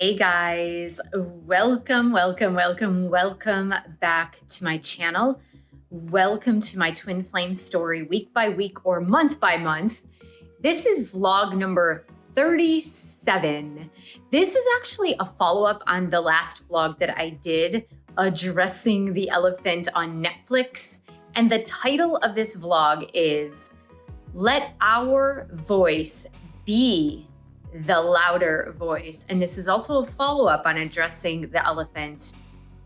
Hey guys, welcome back to my channel. Welcome to my twin flame story week by week or month by month. This is vlog number 37. This is actually a follow-up on the last vlog that I did addressing the elephant on Netflix. And the title of this vlog is Let Our Voice Be the Louder Voice. And this is also a follow-up on addressing the elephant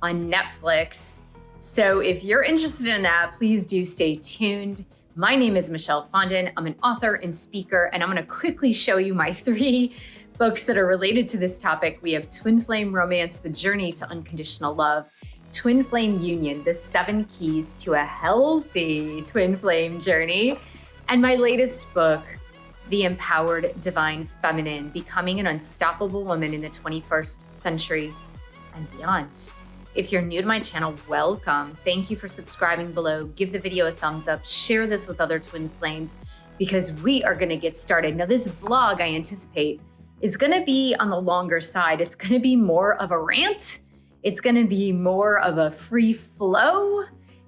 on Netflix. So if you're interested in that, please do stay tuned. My name is Michelle Fondin. I'm an author and speaker, and I'm going to quickly show you my 3 books that are related to this topic. We have Twin Flame Romance, The Journey to Unconditional Love, Twin Flame Union, The 7 Keys to a Healthy Twin Flame Journey, and my latest book, The Empowered Divine Feminine, Becoming an Unstoppable Woman in the 21st Century and Beyond. If you're new to my channel, welcome. Thank you for subscribing below. Give the video a thumbs up. Share this with other twin flames because we are going to get started. Now, this vlog, I anticipate, is going to be on the longer side. It's going to be more of a rant. It's going to be more of a free flow.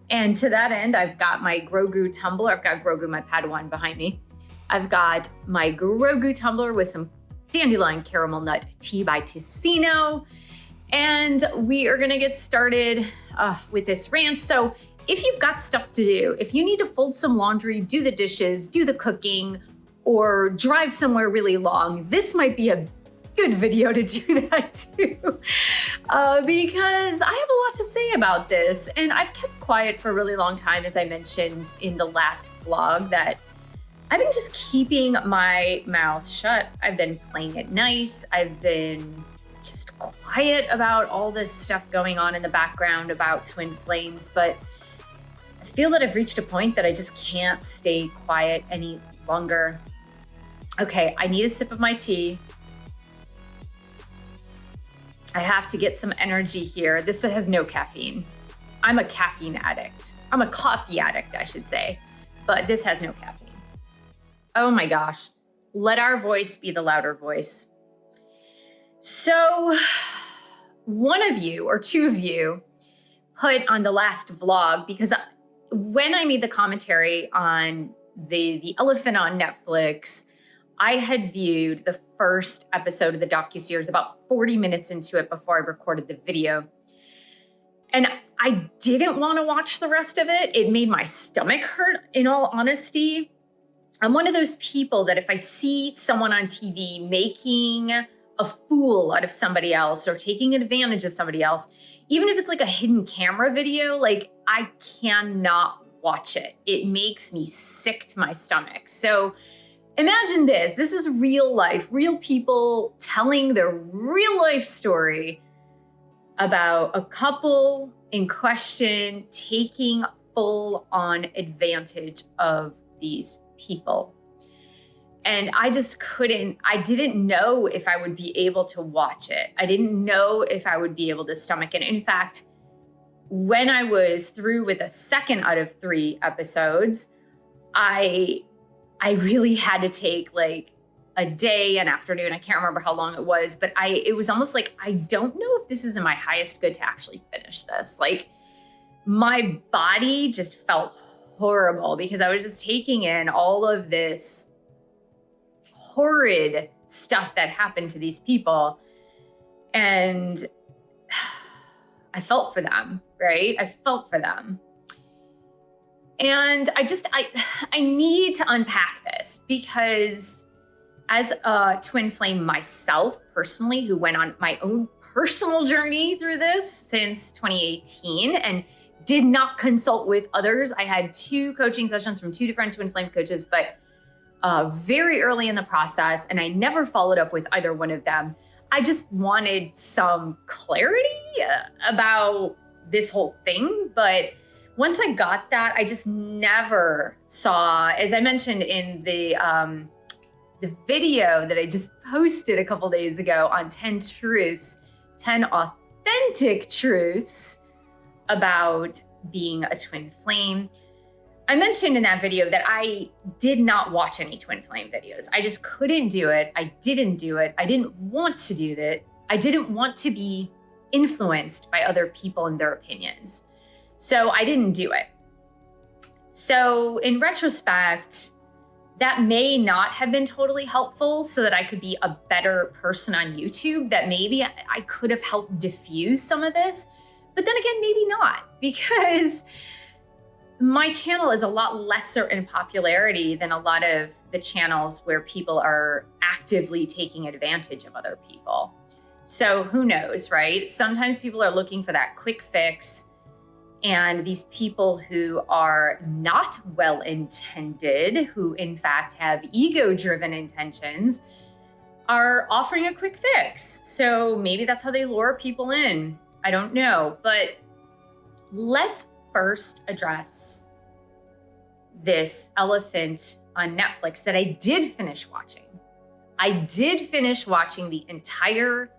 And to that end, I've got my Grogu tumbler. I've got Grogu, my Padawan, behind me. I've got my Grogu tumbler with some dandelion caramel nut tea by Ticino. And we are gonna get started with this rant. So if you've got stuff to do, if you need to fold some laundry, do the dishes, do the cooking, or drive somewhere really long, this might be a good video to do that too. Because I have a lot to say about this. And I've kept quiet for a really long time, as I mentioned in the last vlog, that I've been just keeping my mouth shut. I've been playing it nice. I've been just quiet about all this stuff going on in the background about twin flames, but I feel that I've reached a point that I just can't stay quiet any longer. Okay, I need a sip of my tea. I have to get some energy here. This has no caffeine. I'm a caffeine addict. I'm a coffee addict, I should say, but this has no caffeine. Oh my gosh, let our voice be the louder voice. So one of you or 2 of you put on the last vlog, because when I made the commentary on the elephant on Netflix, I had viewed the first episode of the docuseries about 40 minutes into it before I recorded the video. And I didn't want to watch the rest of it. It made my stomach hurt, in all honesty. I'm one of those people that if I see someone on TV making a fool out of somebody else or taking advantage of somebody else, even if it's like a hidden camera video, like I cannot watch it. It makes me sick to my stomach. So imagine this. This is real life, real people telling their real life story about a couple in question taking full on advantage of these people. And I just I didn't know if I would be able to watch it. I didn't know if I would be able to stomach it. In fact, when I was through with a second out of 3 episodes, I really had to take like a day, an afternoon. I can't remember how long it was, but it was almost like, I don't know if this is in my highest good to actually finish this. Like my body just felt horrible because I was just taking in all of this horrid stuff that happened to these people. And I felt for them, right? I felt for them. And I need to unpack this because as a twin flame myself personally, who went on my own personal journey through this since 2018 and did not consult with others. I had 2 coaching sessions from 2 different twin flame coaches, but very early in the process, and I never followed up with either one of them. I just wanted some clarity about this whole thing. But once I got that, I just never saw, as I mentioned in the video that I just posted a couple days ago on 10 truths, 10 authentic truths about being a twin flame. I mentioned in that video that I did not watch any twin flame videos. I just couldn't do it. I didn't do it. I didn't want to do that. I didn't want to be influenced by other people and their opinions. So I didn't do it. So in retrospect, that may not have been totally helpful so that I could be a better person on YouTube, that maybe I could have helped diffuse some of this. But then again, maybe not, because my channel is a lot lesser in popularity than a lot of the channels where people are actively taking advantage of other people. So who knows, right? Sometimes people are looking for that quick fix, and these people who are not well-intended, who in fact have ego-driven intentions, are offering a quick fix. So maybe that's how they lure people in. I don't know, but let's first address this elephant on Netflix that I did finish watching. I did finish watching the entire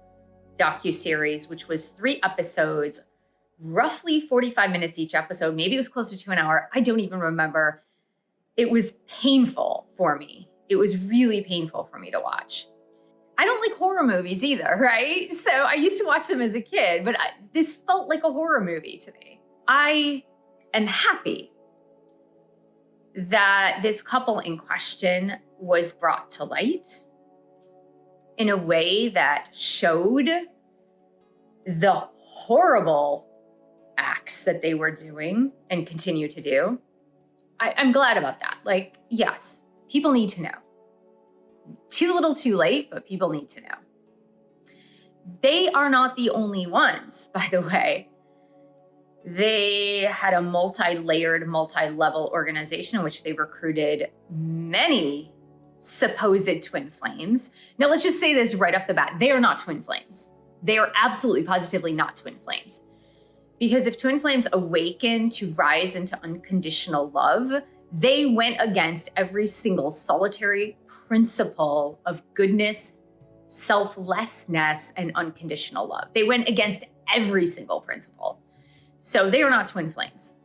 docuseries, which was 3 episodes, roughly 45 minutes each episode. Maybe it was closer to an hour. I don't even remember. It was painful for me. It was really painful for me to watch. I don't like horror movies either, right? So I used to watch them as a kid, but this felt like a horror movie to me. I am happy that this couple in question was brought to light in a way that showed the horrible acts that they were doing and continue to do. I'm glad about that. Like, yes, people need to know. Too little, too late, but people need to know. They are not the only ones, by the way. They had a multi-layered, multi-level organization in which they recruited many supposed twin flames. Now, let's just say this right off the bat. They are not twin flames. They are absolutely, positively not twin flames. Because if twin flames awaken to rise into unconditional love, they went against every single solitary principle of goodness, selflessness, and unconditional love. They went against every single principle. So they are not twin flames.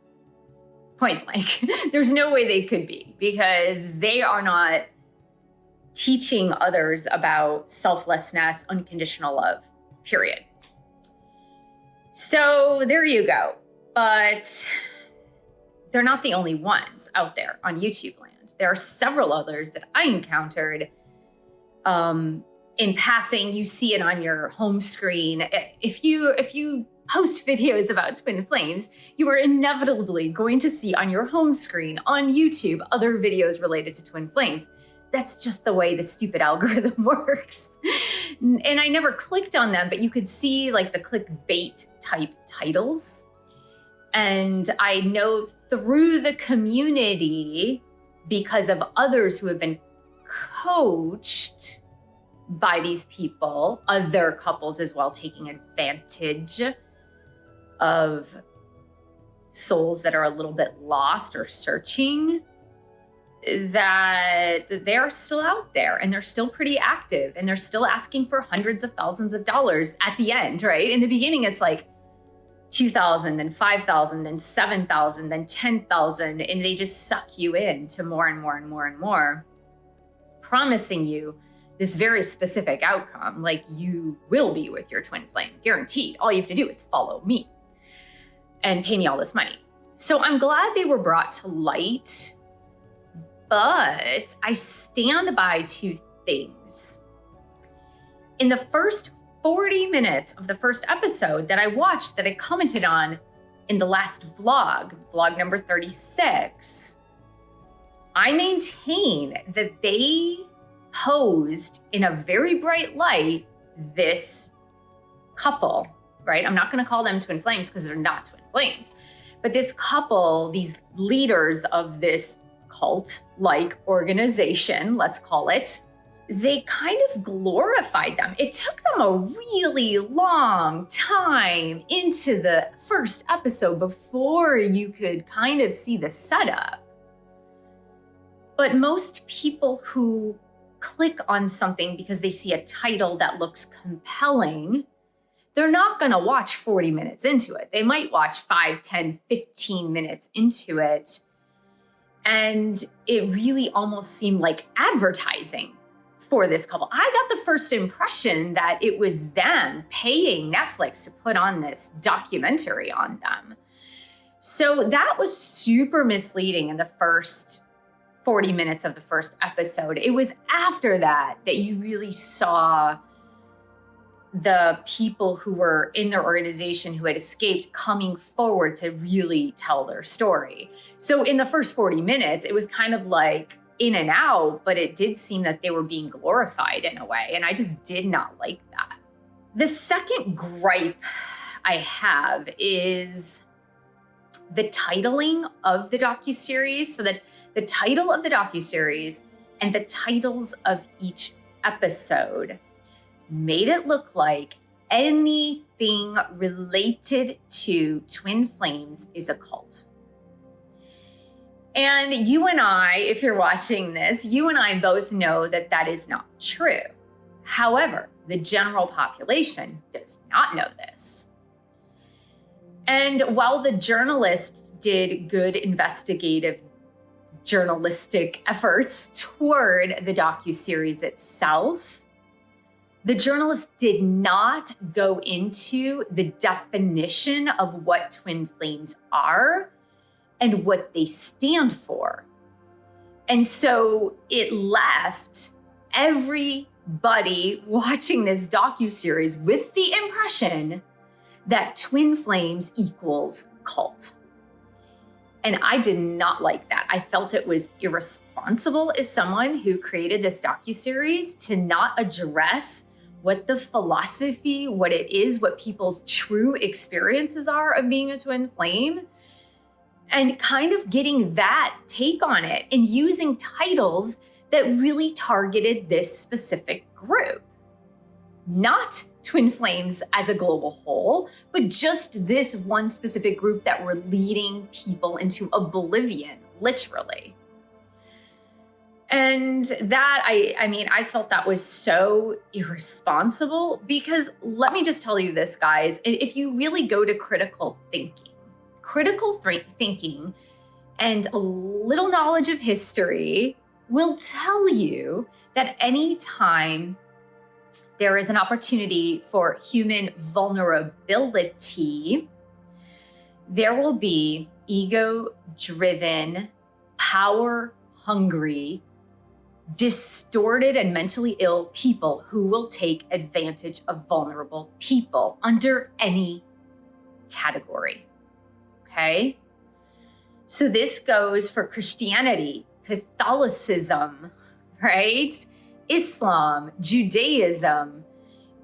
Point blank. There's no way they could be, because they are not teaching others about selflessness, unconditional love, period. So there you go. But they're not the only ones out there on YouTube land. There are several others that I encountered in passing. You see it on your home screen. If you post videos about twin flames, you are inevitably going to see on your home screen on YouTube other videos related to twin flames. That's just the way the stupid algorithm works. And I never clicked on them, but you could see like the clickbait type titles. And I know through the community, because of others who have been coached by these people, other couples as well, taking advantage of souls that are a little bit lost or searching, that they're still out there and they're still pretty active and they're still asking for hundreds of thousands of dollars at the end, right? In the beginning, it's like 2,000, then 5,000, then 7,000, then 10,000. And they just suck you in to more and more and more and more, promising you this very specific outcome. Like, you will be with your twin flame, guaranteed. All you have to do is follow me and pay me all this money. So I'm glad they were brought to light, but I stand by 2 things. In the first 40 minutes of the first episode that I watched, that I commented on in the last vlog number 36, I maintain that they posed in a very bright light this couple, right? I'm not going to call them twin flames because they're not twin flames, but this couple, these leaders of this cult-like organization, let's call it, they kind of glorified them. It took them a really long time into the first episode before you could kind of see the setup. But most people who click on something because they see a title that looks compelling, they're not going to watch 40 minutes into it. They might watch 5, 10, 15 minutes into it. And it really almost seemed like advertising for this couple. I got the first impression that it was them paying Netflix to put on this documentary on them. So that was super misleading in the first 40 minutes of the first episode. It was after that you really saw the people who were in their organization who had escaped coming forward to really tell their story. So in the first 40 minutes, it was kind of like in and out, but it did seem that they were being glorified in a way. And I just did not like that. The second gripe I have is the titling of the docuseries. So that the title of the docuseries and the titles of each episode made it look like anything related to twin flames is a cult. And you and I, if you're watching this, you and I both know that that is not true. However, the general population does not know this. And while the journalist did good investigative journalistic efforts toward the docuseries itself, the journalist did not go into the definition of what twin flames are and what they stand for. And so it left everybody watching this docuseries with the impression that twin flames equals cult. And I did not like that. I felt it was irresponsible as someone who created this docuseries to not address what the philosophy, what it is, what people's true experiences are of being a twin flame, and kind of getting that take on it and using titles that really targeted this specific group. Not twin flames as a global whole, but just this one specific group that were leading people into oblivion, literally. And that, I felt that was so irresponsible because let me just tell you this, guys, if you really go to critical thinking and a little knowledge of history will tell you that anytime there is an opportunity for human vulnerability, there will be ego-driven, power-hungry, distorted and mentally ill people who will take advantage of vulnerable people under any category. Okay? So this goes for Christianity, Catholicism, right? Islam, Judaism.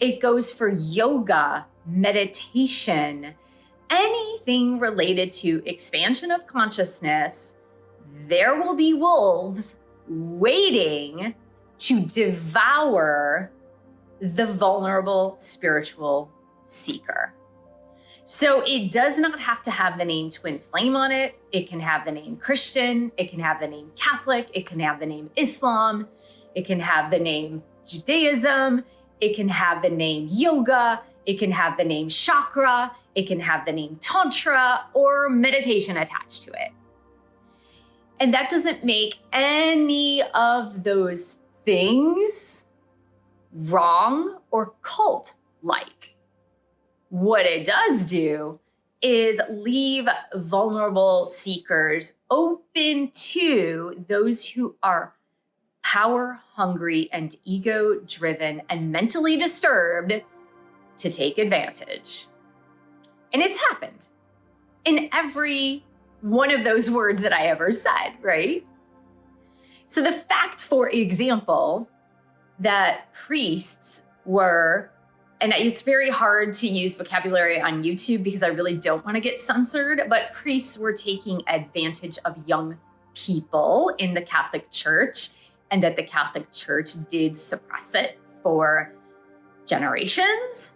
It goes for yoga, meditation, anything related to expansion of consciousness. There will be wolves waiting to devour the vulnerable spiritual seeker. So it does not have to have the name twin flame on it. It can have the name Christian. It can have the name Catholic. It can have the name Islam. It can have the name Judaism. It can have the name yoga. It can have the name chakra. It can have the name tantra or meditation attached to it. And that doesn't make any of those things wrong or cult-like. What it does do is leave vulnerable seekers open to those who are power hungry and ego driven and mentally disturbed to take advantage. And it's happened in every one of those words that I ever said, right? So the fact, for example, that priests were, and it's very hard to use vocabulary on YouTube because I really don't want to get censored, but priests were taking advantage of young people in the Catholic Church, and that the Catholic Church did suppress it for generations,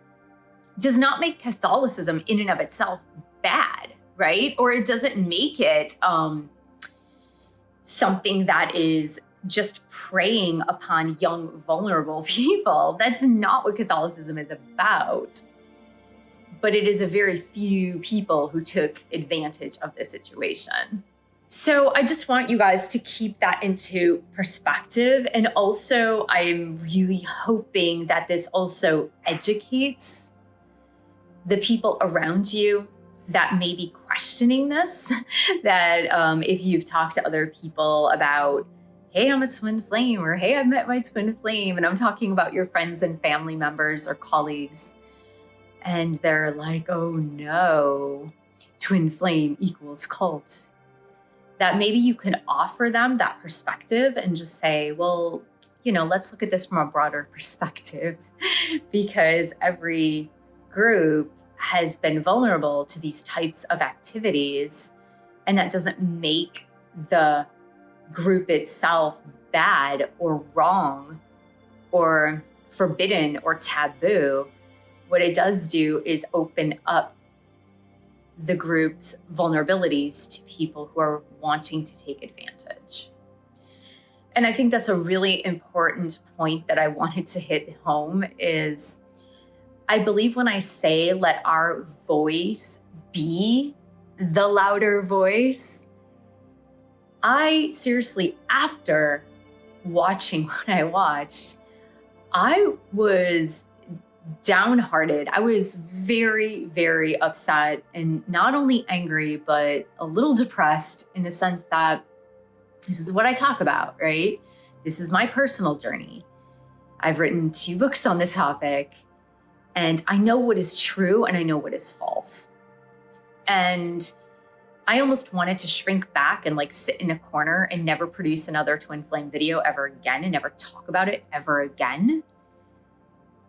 does not make Catholicism in and of itself bad, right? Or it doesn't make it something that is just preying upon young, vulnerable people. That's not what Catholicism is about. But it is a very few people who took advantage of the situation. So I just want you guys to keep that into perspective. And also, I'm really hoping that this also educates the people around you that may be questioning this, that if you've talked to other people about, hey, I'm a twin flame, or hey, I met my twin flame, and I'm talking about your friends and family members or colleagues, and they're like, oh no, twin flame equals cult, that maybe you can offer them that perspective and just say, well, let's look at this from a broader perspective, because every group has been vulnerable to these types of activities, and that doesn't make the group itself bad or wrong or forbidden or taboo. What it does do is open up the group's vulnerabilities to people who are wanting to take advantage. And I think that's a really important point that I wanted to hit home is, I believe when I say let our voice be the louder voice, I seriously, after watching what I watched, I was downhearted. I was very, very upset, and not only angry, but a little depressed, in the sense that this is what I talk about, right? This is my personal journey. I've written 2 books on the topic, and I know what is true and I know what is false. And I almost wanted to shrink back and sit in a corner and never produce another twin flame video ever again, and never talk about it ever again.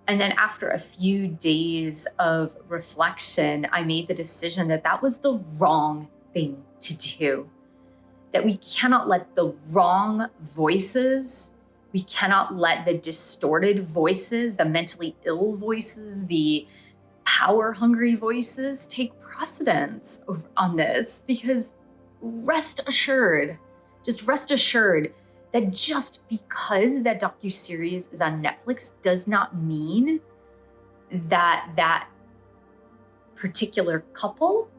And then after a few days of reflection, I made the decision that that was the wrong thing to do. That we cannot let the wrong voices, we cannot let the distorted voices, the mentally ill voices, the power-hungry voices take precedence on this, because rest assured that just because that docuseries is on Netflix does not mean that that particular couple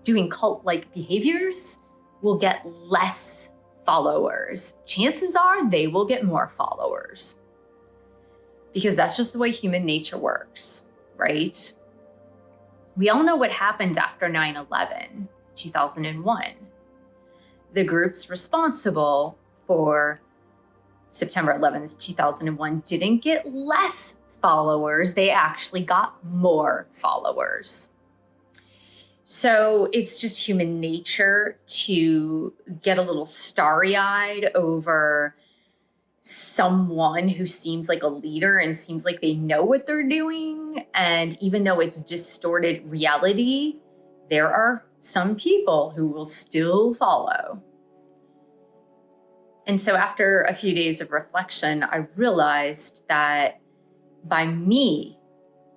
doing cult-like behaviors will get less followers. Chances are they will get more followers, because that's just the way human nature works, right? We all know what happened after 9/11, 2001. The groups responsible for September 11th, 2001 didn't get less followers. They actually got more followers. So it's just human nature to get a little starry-eyed over someone who seems like a leader and seems like they know what they're doing. And even though it's distorted reality, there are some people who will still follow. And so after a few days of reflection, I realized that by me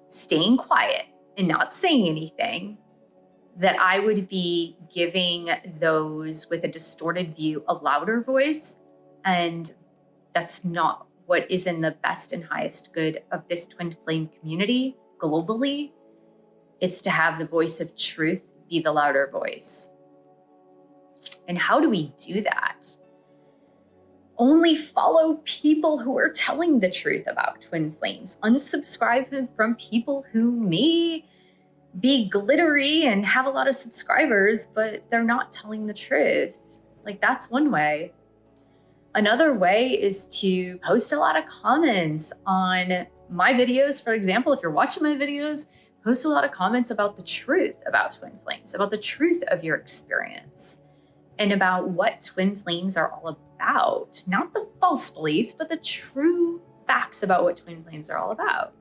staying quiet and not saying anything, that I would be giving those with a distorted view a louder voice. And that's not what is in the best and highest good of this twin flame community globally. It's to have the voice of truth be the louder voice. And how do we do that? Only follow people who are telling the truth about twin flames. Unsubscribe from people who may be glittery and have a lot of subscribers, but they're not telling the truth. That's one way. Another way is to post a lot of comments on my videos. For example, if you're watching my videos, post a lot of comments about the truth about twin flames, about the truth of your experience, and about what twin flames are all about. Not the false beliefs, but the true facts about what twin flames are all about.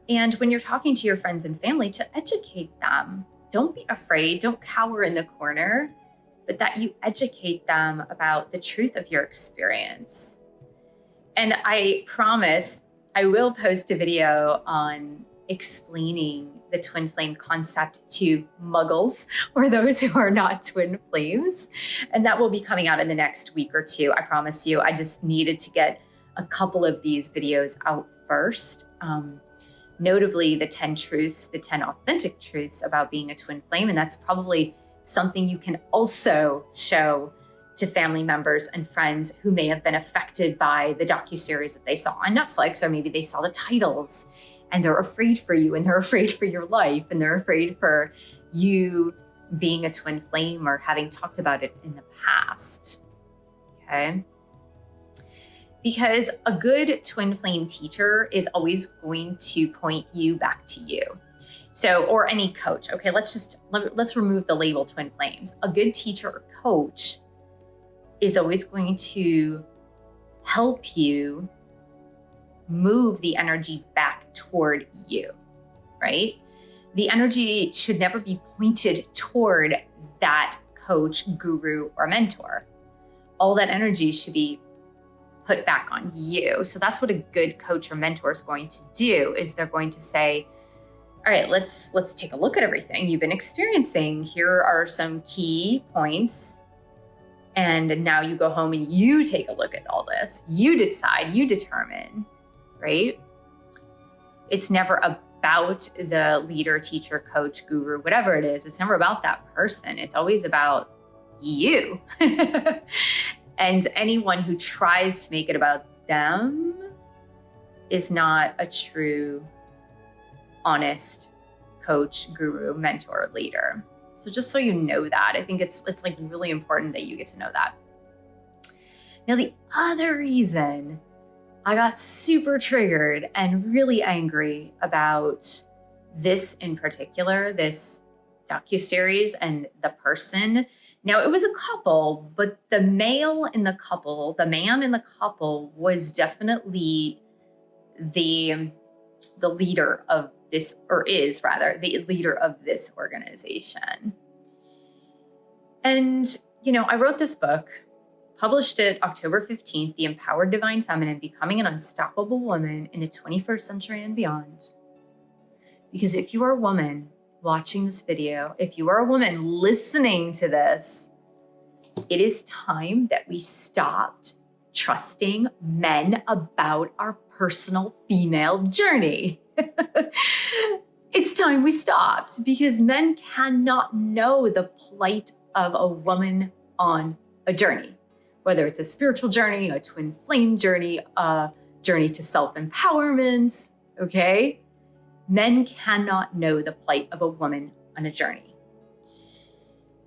And when you're talking to your friends and family, to educate them. Don't be afraid, don't cower in the corner, but that you educate them about the truth of your experience. And I promise I will post a video on explaining the twin flame concept to muggles, or those who are not twin flames. And that will be coming out in the next week or 2. I promise you. I just needed to get a couple of these videos out first. Notably, the 10 truths, the 10 authentic truths about being a twin flame. And that's probably something you can also show to family members and friends who may have been affected by the docuseries that they saw on Netflix, or maybe they saw the titles and they're afraid for you and they're afraid for your life and they're afraid for you being a twin flame or having talked about it in the past. Okay? Because a good twin flame teacher is always going to point you back to you. So, or any coach. Okay, let's remove the label twin flames. A good teacher or coach is always going to help you move the energy back toward you, right? The energy should never be pointed toward that coach, guru, or mentor. All that energy should be put back on you. So that's what a good coach or mentor is going to do, is they're going to say, all right, let's take a look at everything you've been experiencing. Here are some key points. And now you go home and you take a look at all this. You decide, you determine, right? It's never about the leader, teacher, coach, guru, whatever it is. It's never about that person. It's always about you. And anyone who tries to make it about them is not a true, honest coach, guru, mentor, leader. So just so you know that, I think it's like really important that you get to know that. Now, the other reason I got super triggered and really angry about this in particular, this docuseries and the person. Now, it was a couple, but the male in the couple, the man in the couple was definitely the leader of this, or is rather the leader of this organization. And, I wrote this book, published it October 15th, The Empowered Divine Feminine, Becoming an Unstoppable Woman in the 21st Century and Beyond. Because if you are a woman watching this video, if you are a woman listening to this, it is time that we stopped trusting men about our personal female journey. It's time we stopped, because men cannot know the plight of a woman on a journey, whether it's a spiritual journey, a twin flame journey, a journey to self-empowerment, okay? Men cannot know the plight of a woman on a journey.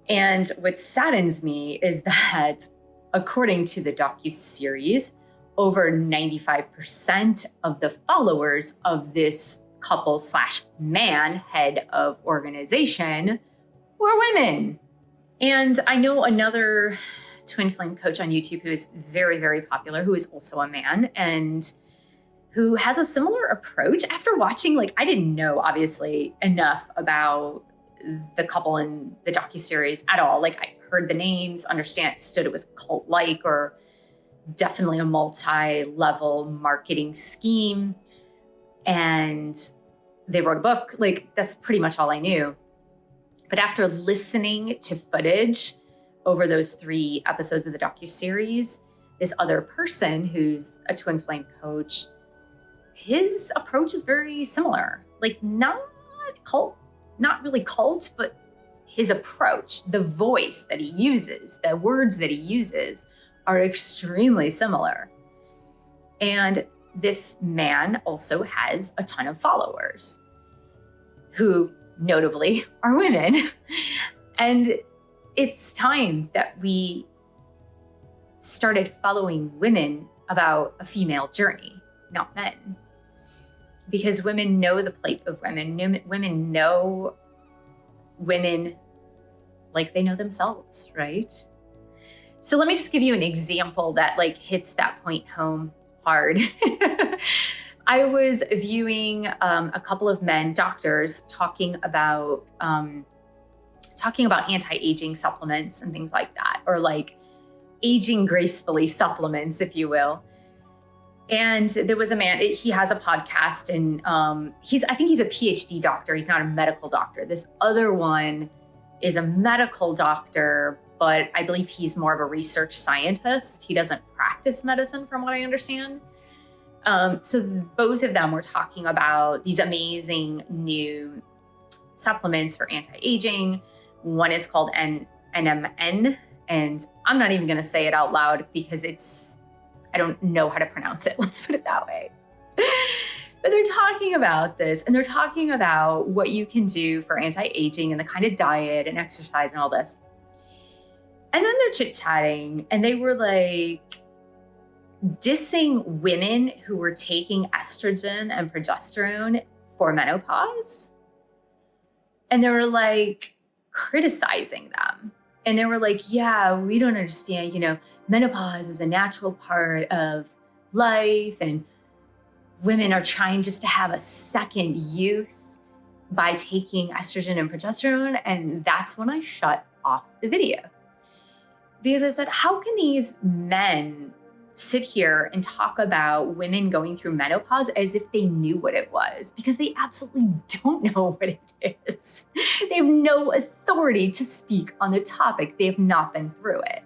And what saddens me is that, according to the docuseries, over 95% of the followers of this couple/man head of organization were women. And I know another twin flame coach on YouTube who is very, very popular, who is also a man, and who has a similar approach. After watching, I didn't know, obviously, enough about the couple in the docuseries at all. I heard the names, understood it was cult-like, or definitely a multi-level marketing scheme. And they wrote a book. That's pretty much all I knew. But after listening to footage over those 3 episodes of the docuseries, this other person who's a twin flame coach, his approach is very similar. Not cult, not really cult, but his approach, the voice that he uses, the words that he uses are extremely similar. And this man also has a ton of followers who notably are women. And it's time that we started following women about a female journey, not men. Because women know the plight of women. Women know women like they know themselves, right? So let me just give you an example that hits that point home hard. I was viewing a couple of men, doctors, talking about anti-aging supplements and things like that, or aging gracefully supplements, if you will. And there was a man, he has a podcast, and I think he's a PhD doctor. He's not a medical doctor. This other one is a medical doctor, but I believe he's more of a research scientist. He doesn't practice medicine, from what I understand. So both of them were talking about these amazing new supplements for anti-aging. One is called NMN, and I'm not even going to say it out loud because I don't know how to pronounce it. Let's put it that way. But they're talking about this, and they're talking about what you can do for anti-aging and the kind of diet and exercise and all this. And then they're chit-chatting, and they were like dissing women who were taking estrogen and progesterone for menopause. And they were like criticizing them. And they were like, yeah, we don't understand, menopause is a natural part of life, and women are trying just to have a second youth by taking estrogen and progesterone. And that's when I shut off the video. Because I said, how can these men sit here and talk about women going through menopause as if they knew what it was? Because they absolutely don't know what it is. They have no authority to speak on the topic. They have not been through it.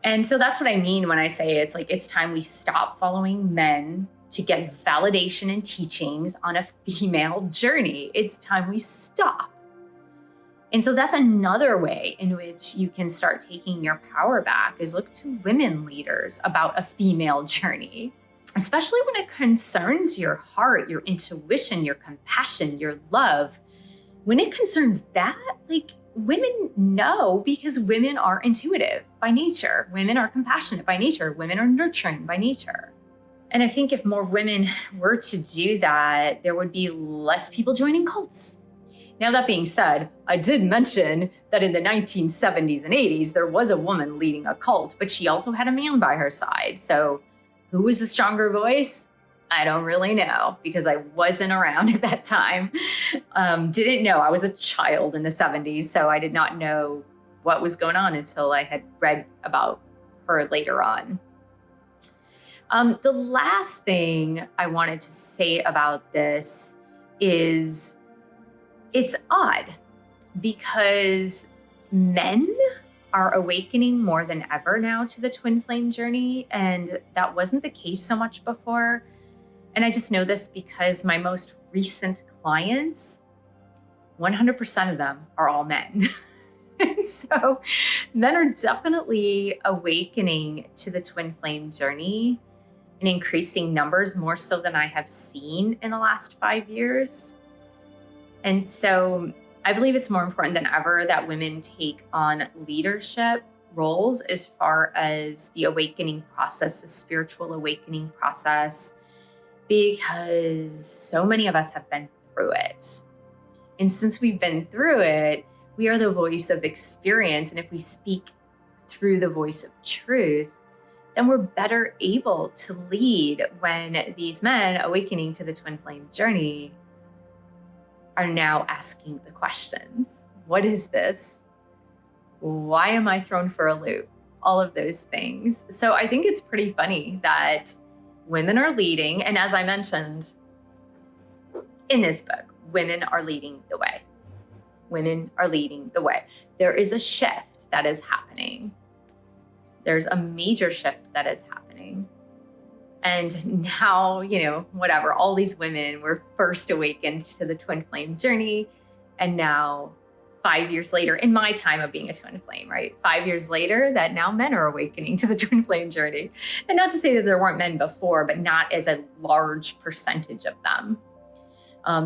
And so that's what I mean when I say it's time we stop following men to get validation and teachings on a female journey. It's time we stop. And so that's another way in which you can start taking your power back, is look to women leaders about a female journey, especially when it concerns your heart, your intuition, your compassion, your love. When it concerns that, women know, because women are intuitive by nature. Women are compassionate by nature. Women are nurturing by nature. And I think if more women were to do that, there would be less people joining cults. Now, that being said, I did mention that in the 1970s and 80s, there was a woman leading a cult, but she also had a man by her side. So who was the stronger voice? I don't really know, because I wasn't around at that time. Didn't know. I was a child in the 70s, so I did not know what was going on until I had read about her later on. The last thing I wanted to say about this is it's odd, because men are awakening more than ever now to the twin flame journey, and that wasn't the case so much before. And I just know this because my most recent clients, 100% of them are all men. So men are definitely awakening to the twin flame journey in increasing numbers, more so than I have seen in the last 5 years. And so I believe it's more important than ever that women take on leadership roles as far as the awakening process, the spiritual awakening process, because so many of us have been through it. And since we've been through it, we are the voice of experience. And if we speak through the voice of truth, then we're better able to lead when these men awakening to the twin flame journey are now asking the questions. What is this? Why am I thrown for a loop? All of those things. So I think it's pretty funny that women are leading. And as I mentioned in this book, women are leading the way. Women are leading the way. There is a shift that is happening. There's a major shift that is happening. And now, whatever, all these women were first awakened to the twin flame journey. And now 5 years later, in my time of being a twin flame, right? 5 years later, that now men are awakening to the twin flame journey. And not to say that there weren't men before, but not as a large percentage of them.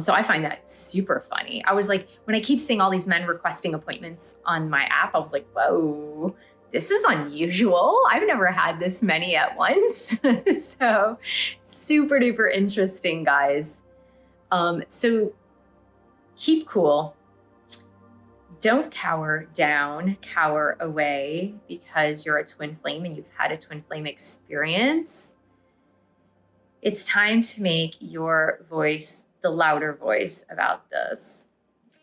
So I find that super funny. I was like, when I keep seeing all these men requesting appointments on my app, I was like, whoa, this is unusual. I've never had this many at once. So super duper interesting, guys. So keep cool. Don't cower down, cower away because you're a twin flame and you've had a twin flame experience. It's time to make your voice the louder voice about this.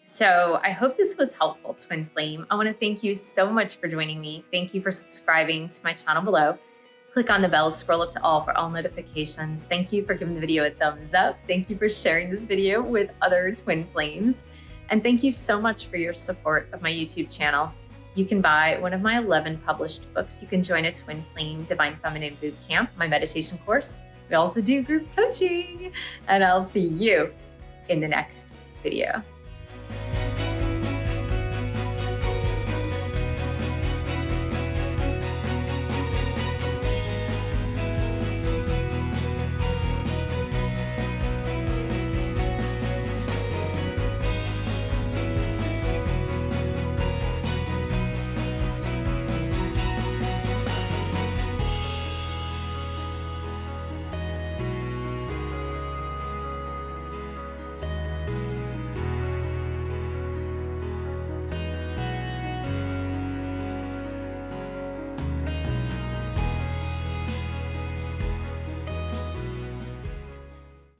So I hope this was helpful, twin flame. I want to thank you so much for joining me. Thank you for subscribing to my channel below. Click on the bell, scroll up to all for all notifications. Thank you for giving the video a thumbs up. Thank you for sharing this video with other twin flames. And thank you so much for your support of my YouTube channel. You can buy one of my 11 published books. You can join a Twin Flame Divine Feminine Bootcamp, my meditation course. We also do group coaching. And I'll see you in the next video.